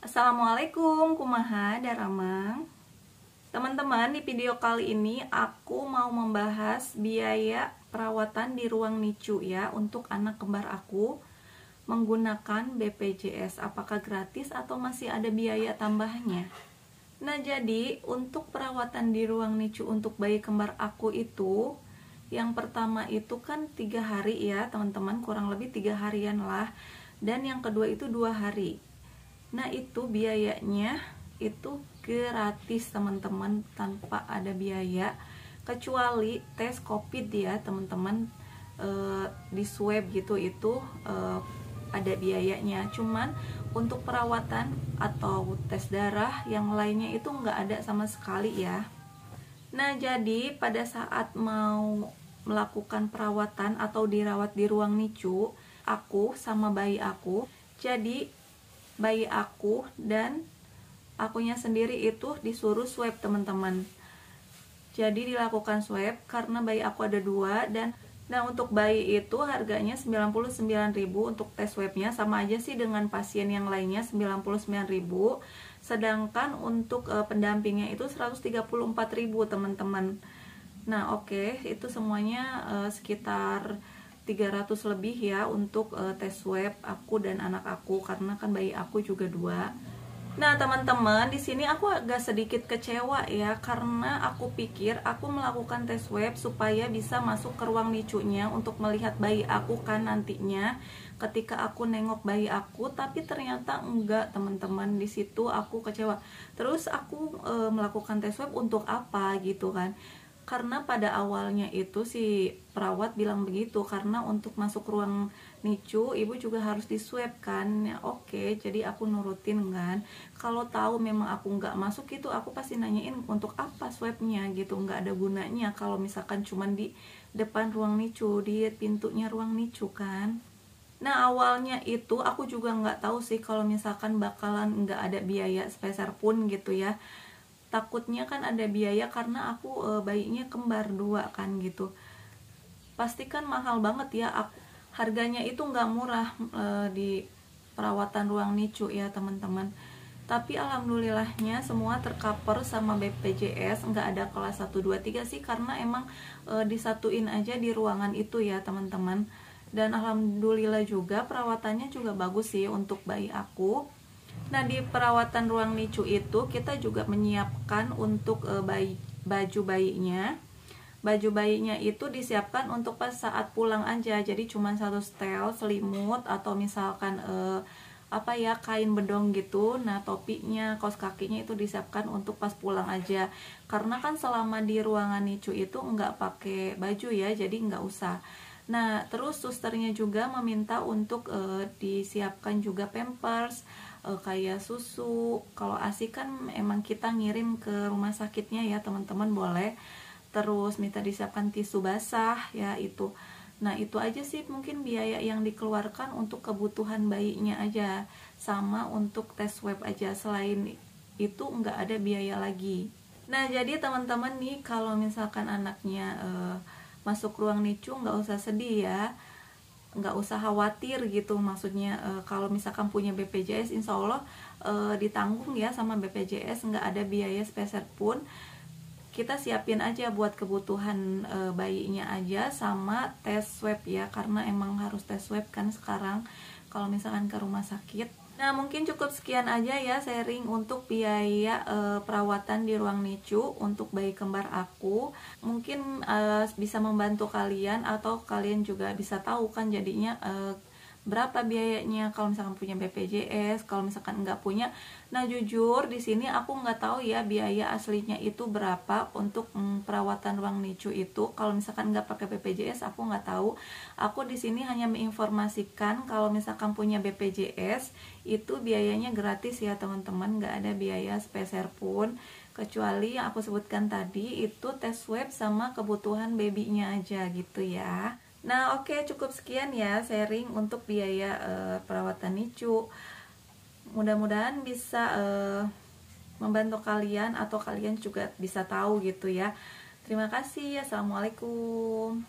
Assalamualaikum, kumaha daramang. Teman-teman, di video kali ini aku mau membahas biaya perawatan di ruang NICU ya untuk anak kembar aku menggunakan BPJS. Apakah gratis atau masih ada biaya tambahnya? Nah, jadi untuk perawatan di ruang NICU untuk bayi kembar aku itu, yang pertama itu kan 3 hari ya teman-teman, kurang lebih 3 harian lah. Dan yang kedua itu 2 hari. Nah, itu biayanya itu gratis teman-teman, tanpa ada biaya kecuali tes COVID ya teman-teman. Di swab gitu itu ada biayanya, cuman untuk perawatan atau tes darah yang lainnya itu nggak ada sama sekali ya. Nah, jadi pada saat mau melakukan perawatan atau dirawat di ruang NICU, aku sama bayi aku, jadi bayi aku dan akunya sendiri itu disuruh swab teman-teman. Jadi dilakukan swab karena bayi aku ada 2, dan untuk bayi itu harganya 99.000 untuk tes swabnya, sama aja sih dengan pasien yang lainnya 99.000. Sedangkan untuk pendampingnya itu 134.000 teman-teman. Nah, oke, itu semuanya sekitar 300 lebih ya untuk tes swab aku dan anak aku, karena kan bayi aku juga 2. Nah, teman-teman, di sini aku agak sedikit kecewa ya, karena aku pikir aku melakukan tes swab supaya bisa masuk ke ruang NICU-nya untuk melihat bayi aku kan nantinya ketika aku nengok bayi aku, tapi ternyata enggak teman-teman. Di situ aku kecewa. Terus aku melakukan tes swab untuk apa gitu kan? Karena pada awalnya itu si perawat bilang begitu, karena untuk masuk ruang NICU ibu juga harus di swab kan ya. Oke, jadi aku nurutin kan. Kalau tahu memang aku nggak masuk itu, aku pasti nanyain untuk apa swabnya gitu. Nggak ada gunanya kalau misalkan cuman di depan ruang NICU, di pintunya ruang NICU kan. Nah, awalnya itu aku juga nggak tahu sih kalau misalkan bakalan nggak ada biaya sepeser pun gitu ya. Takutnya kan ada biaya karena aku bayinya kembar 2 kan gitu. Pasti kan mahal banget ya. Harganya itu nggak murah di perawatan ruang NICU ya teman-teman. Tapi alhamdulillahnya semua tercover sama BPJS, nggak ada kelas 1, 2, 3 sih, karena emang disatuin aja di ruangan itu ya teman-teman. Dan alhamdulillah juga perawatannya juga bagus sih untuk bayi aku. Nah, di perawatan ruang NICU itu kita juga menyiapkan untuk baju bayinya. Baju bayinya itu disiapkan untuk pas saat pulang aja. Jadi cuma satu setel, selimut, atau misalkan kain bedong gitu. Nah, topinya, kaos kakinya itu disiapkan untuk pas pulang aja. Karena kan selama di ruangan NICU itu nggak pakai baju ya, jadi nggak usah. Nah, terus susternya juga meminta untuk disiapkan juga pampers, kayak susu. Kalau ASI kan emang kita ngirim ke rumah sakitnya ya teman-teman, boleh. Terus minta disiapkan tisu basah ya itu. Nah, itu aja sih mungkin biaya yang dikeluarkan untuk kebutuhan bayinya aja, sama untuk tes swab aja. Selain itu nggak ada biaya lagi. Nah, jadi teman-teman nih, kalau misalkan anaknya masuk ruang NICU nggak usah sedih ya, nggak usah khawatir gitu. Maksudnya kalau misalkan punya BPJS, insya Allah ditanggung ya sama BPJS, nggak ada biaya sepeser pun. Kita siapin aja buat kebutuhan bayinya aja, sama tes swab ya, karena emang harus tes swab kan sekarang kalau misalkan ke rumah sakit. Nah, mungkin cukup sekian aja ya sharing untuk biaya perawatan di ruang NICU untuk bayi kembar aku. Mungkin bisa membantu kalian, atau kalian juga bisa tahu kan jadinya berapa biayanya kalau misalkan punya BPJS, kalau misalkan nggak punya. Nah, jujur di sini aku nggak tahu ya biaya aslinya itu berapa untuk perawatan ruang NICU itu. Kalau misalkan nggak pakai BPJS, aku nggak tahu. Aku di sini hanya menginformasikan kalau misalkan punya BPJS itu biayanya gratis ya teman-teman, nggak ada biaya sepeser pun, kecuali yang aku sebutkan tadi itu tes swab sama kebutuhan babynya aja gitu ya. Nah, oke, cukup sekian ya sharing untuk biaya perawatan NICU. Mudah-mudahan bisa membantu kalian, atau kalian juga bisa tahu gitu ya. Terima kasih. Assalamualaikum.